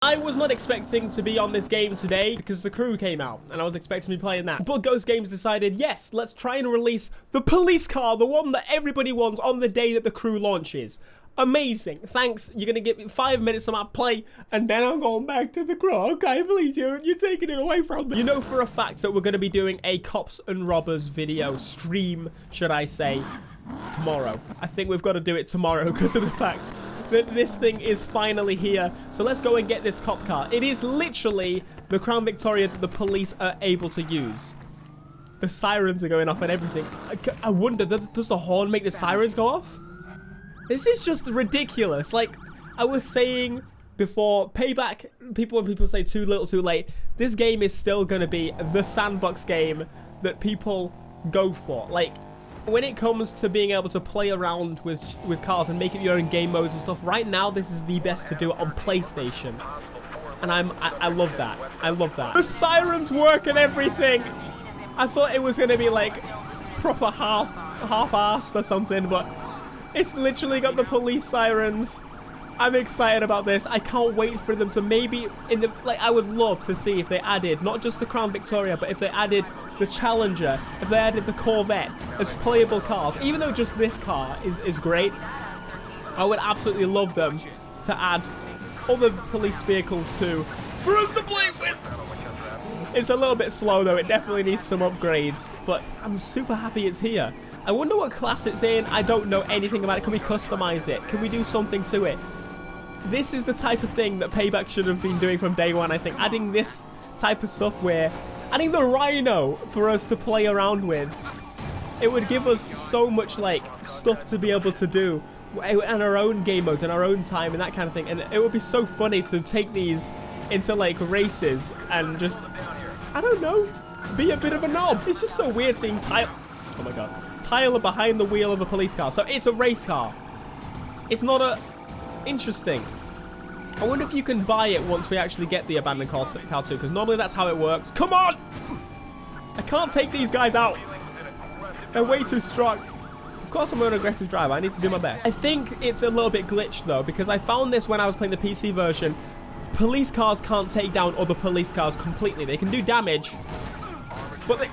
I was not expecting to be on this game today because The Crew came out and I was expecting to be playing that. But Ghost Games decided, yes, let's try and release the police car, the one that everybody wants on the day that The Crew launches. Amazing. Thanks. You're going to give me 5 minutes of my play and then I'm going back to The Crew. Okay, please, you're taking it away from me. You know for a fact that we're going to be doing a Cops and Robbers video stream, should I say, tomorrow. I think we've got to do it tomorrow because of the fact that this thing is finally here. So let's go and get this cop car. It is literally the Crown Victoria that the police are able to use. The sirens are going off and everything. I wonder, does the horn make the sirens go off? This is just ridiculous. Like I was saying before, Payback, when people say too little too late, this game is still going to be the sandbox game that people go for. Like, when it comes to being able to play around with cars and make it your own game modes and stuff, right now this is the best to do it on PlayStation, and I love that. I love that. The sirens work and everything. I thought it was gonna be like proper half-assed or something, but it's literally got the police sirens. I'm excited about this. I can't wait for them to maybe I would love to see if they added not just the Crown Victoria, but if they added the Challenger, if they added the Corvette as playable cars. Even though just this car is great, I would absolutely love them to add other police vehicles too for us to play with. It's a little bit slow though. It definitely needs some upgrades, but I'm super happy it's here. I wonder what class it's in. I don't know anything about it. Can we customize it? Can we do something to it? This is the type of thing that Payback should have been doing from day one, I think. Adding this type of stuff where... adding the Rhino for us to play around with. It would give us so much, like, stuff to be able to do. And our own game modes and our own time and that kind of thing. And it would be so funny to take these into, like, races and just... I don't know. Be a bit of a knob. It's just so weird seeing Tyler... oh my god. Tyler behind the wheel of a police car. So it's a race car. It's not a... interesting. I wonder if you can buy it once we actually get the abandoned car 2, because normally that's how it works. Come on! I can't take these guys out. They're way too strong. Of course I'm an aggressive driver. I need to do my best. I think it's a little bit glitched though, because I found this when I was playing the PC version. Police cars can't take down other police cars completely. They can do damage, but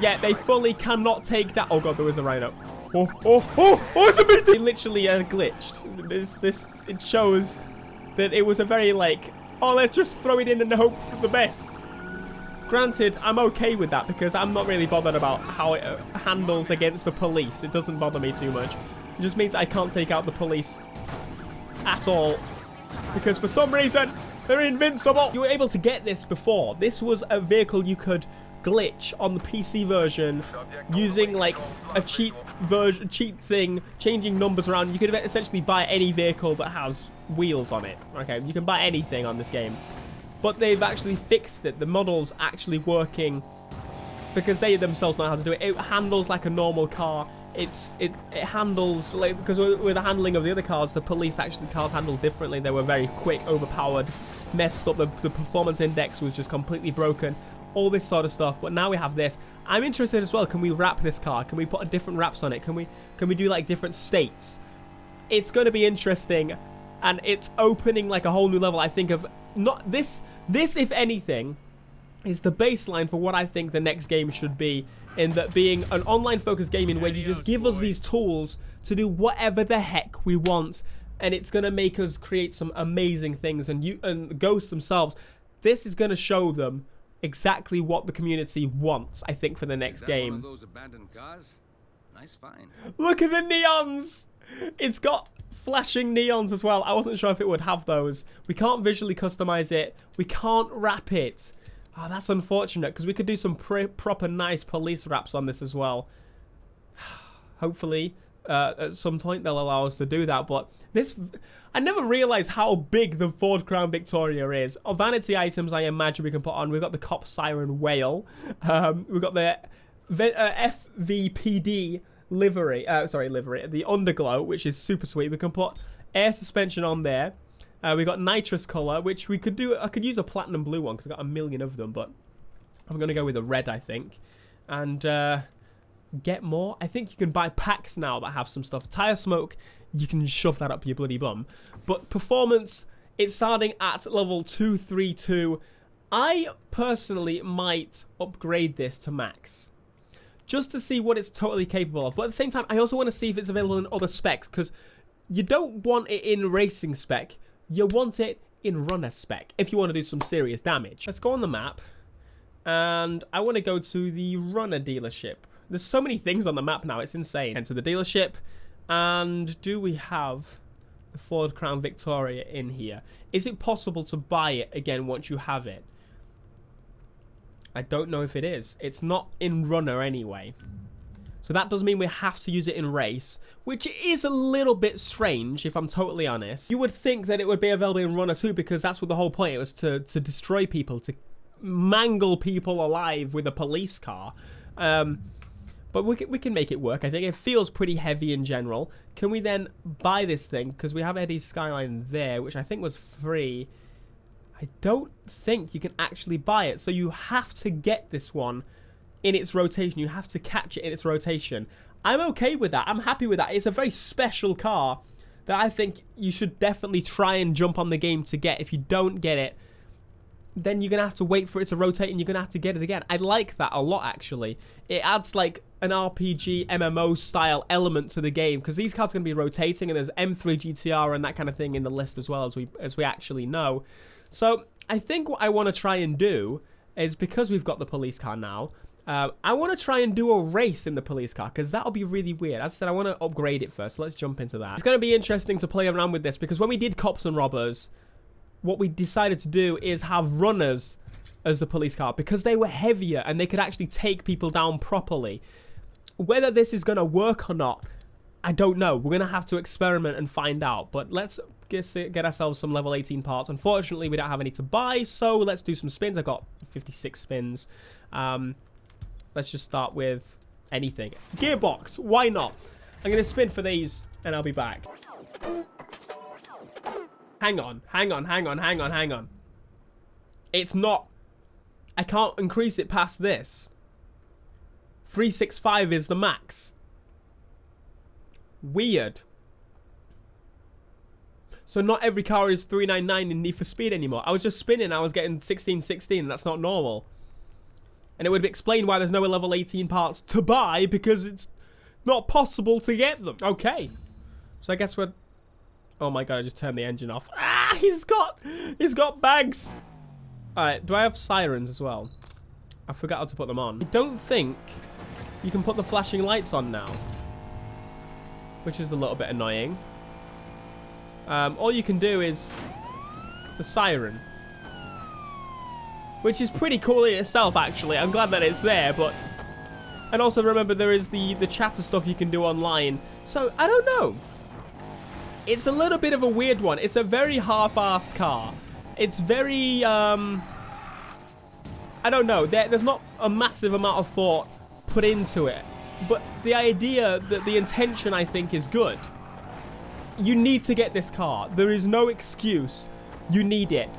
they fully cannot take down... oh god, there was a Rhino. Oh, it's a bit... it literally glitched. It shows that it was a very, like, oh, let's just throw it in and hope for the best. Granted, I'm okay with that because I'm not really bothered about how it handles against the police. It doesn't bother me too much. It just means I can't take out the police at all because for some reason, they're invincible. You were able to get this before. This was a vehicle you could glitch on the PC version using, like, a cheat thing, changing numbers around. You could essentially buy any vehicle that has wheels on it. Okay, you can buy anything on this game, but they've actually fixed it. The model's actually working because they themselves know how to do it. It handles like a normal car. It handles like, because with the handling of the other cars, the police cars handled differently. They were very quick, overpowered, messed up. The performance index was just completely broken. All this sort of stuff, but now we have this. I'm interested as well. Can we wrap this car? Can we put different wraps on it? Can we do like different states? It's going to be interesting, and it's opening like a whole new level. I think of not this if anything is the baseline for what I think the next game should be, in that being an online focused gaming where you just give us these tools to do whatever the heck we want, and it's going to make us create some amazing things. And Ghosts themselves, this is going to show them exactly what the community wants, I think, for the next game. One of those abandoned cars? Nice find. Look at the neons! It's got flashing neons as well. I wasn't sure if it would have those. We can't visually customize it. We can't wrap it. Oh, that's unfortunate, because we could do some proper nice police wraps on this as well. Hopefully, at some point they'll allow us to do that, but this... I never realized how big the Ford Crown Victoria is. Our vanity items, I imagine we can put on. We've got the cop siren whale. We've got the FVPD livery. The underglow, which is super sweet. We can put air suspension on there. We got nitrous color, which we could do. I could use a platinum blue one because I've got a million of them, but I'm going to go with a red, I think. And get more. I think you can buy packs now that have some stuff. Tire smoke, you can shove that up your bloody bum. But performance It's starting at level 232. I personally might upgrade this to max, just to see what it's totally capable of. But at the same time, I also want to see if it's available in other specs, because you don't want it in racing spec. You want it in runner spec if you want to do some serious damage. Let's go on the map, and I want to go to the runner dealership. There's so many things on the map now, it's insane. Enter the dealership, and do we have the Ford Crown Victoria in here? Is it possible to buy it again once you have it? I don't know if it is. It's not in runner anyway. So that does mean we have to use it in race, which is a little bit strange, if I'm totally honest. You would think that it would be available in runner too, because that's what the whole point. It was to destroy people, to mangle people alive with a police car. But we can make it work. I think it feels pretty heavy in general. Can we then buy this thing? Because we have Eddie's Skyline there, which I think was free. I don't think you can actually buy it. So you have to get this one in its rotation. You have to catch it in its rotation. I'm okay with that. I'm happy with that. It's a very special car that I think you should definitely try and jump on the game to get. If you don't get it, then you're going to have to wait for it to rotate and you're going to have to get it again. I like that a lot, actually. It adds like an RPG MMO style element to the game, because these cars are going to be rotating, and there's M3 GTR and that kind of thing in the list as well, as we actually know. So I think what I want to try and do is, because we've got the police car now, I want to try and do a race in the police car, because that'll be really weird. As I said, I want to upgrade it first, so let's jump into that. It's going to be interesting to play around with this, because when we did Cops and Robbers, what we decided to do is have runners as the police car, because they were heavier and they could actually take people down properly. Whether this is going to work or not, I don't know. We're going to have to experiment and find out. But let's get ourselves some level 18 parts. Unfortunately, we don't have any to buy, so let's do some spins. I got 56 spins. Let's just start with anything. Gearbox, why not? I'm going to spin for these, and I'll be back. Hang on. It's not... I can't increase it past this. 365 is the max. Weird. So not every car is 399 in Need for Speed anymore. I was just spinning, I was getting 1616. That's not normal. And it would explain why there's no level 18 parts to buy, because it's not possible to get them. Okay. So I guess we're... Oh my god, I just turned the engine off. Ah, he's got bags. Alright, do I have sirens as well? I forgot how to put them on. I don't think you can put the flashing lights on now, which is a little bit annoying. All you can do is the siren, which is pretty cool in itself, actually. I'm glad that it's there, but... And also remember, there is the chatter stuff you can do online. So, I don't know. It's a little bit of a weird one. It's a very half-assed car. It's very, I don't know. There's not a massive amount of thought put into it. But the idea, the intention, I think, is good. You need to get this car. There is no excuse. You need it.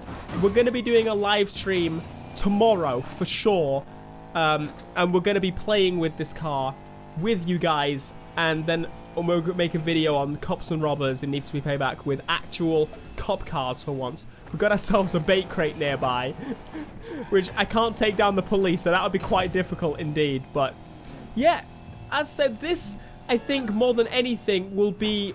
We're going to be doing a live stream tomorrow, for sure. And we're going to be playing with this car with you guys. And then we'll make a video on Cops and Robbers in Need for Speed Payback with actual cop cars for once. We've got ourselves a bait crate nearby, which I can't take down the police, so that would be quite difficult indeed. But yeah, as said, this, I think, more than anything, will be,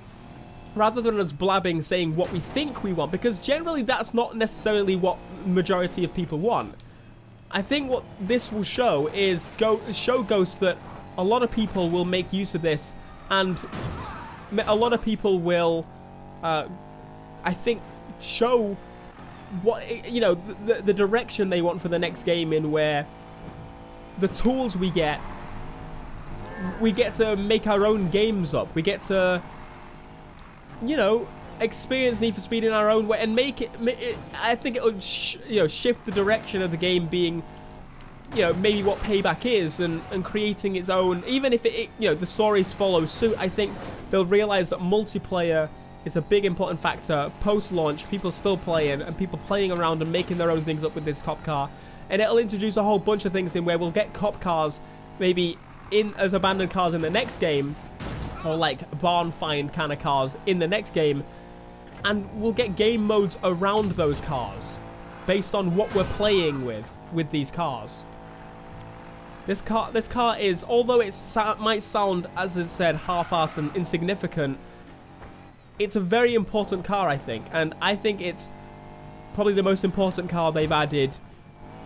rather than us blabbing saying what we think we want, because generally that's not necessarily what the majority of people want. I think what this will show is show Ghost that a lot of people will make use of this, and a lot of people will, I think, show what, you know, the direction they want for the next game, in where the tools we get to make our own games up. We get to, you know, experience Need for Speed in our own way and make it I think it would shift the direction of the game being, you know, maybe what Payback is, and creating its own. Even if it, you know, the stories follow suit, I think they'll realize that multiplayer is a big important factor post-launch. People still playing, and people playing around and making their own things up with this cop car, and it'll introduce a whole bunch of things in where we'll get cop cars maybe in as abandoned cars in the next game, or like barn find kind of cars in the next game. and we'll get game modes around those cars based on what we're playing with these cars. This car is, although it might sound, as I said, half-assed and insignificant, it's a very important car, I think. And I think it's probably the most important car they've added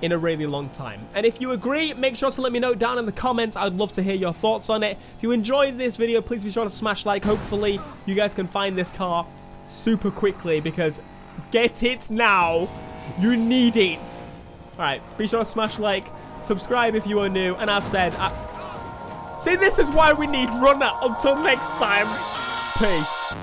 in a really long time. And if you agree, make sure to let me know down in the comments. I'd love to hear your thoughts on it. If you enjoyed this video, please be sure to smash like. Hopefully, you guys can find this car super quickly, because get it now. You need it. Alright, be sure to smash like. Subscribe if you are new, and as said, see, this is why we need Runner. Until next time, peace.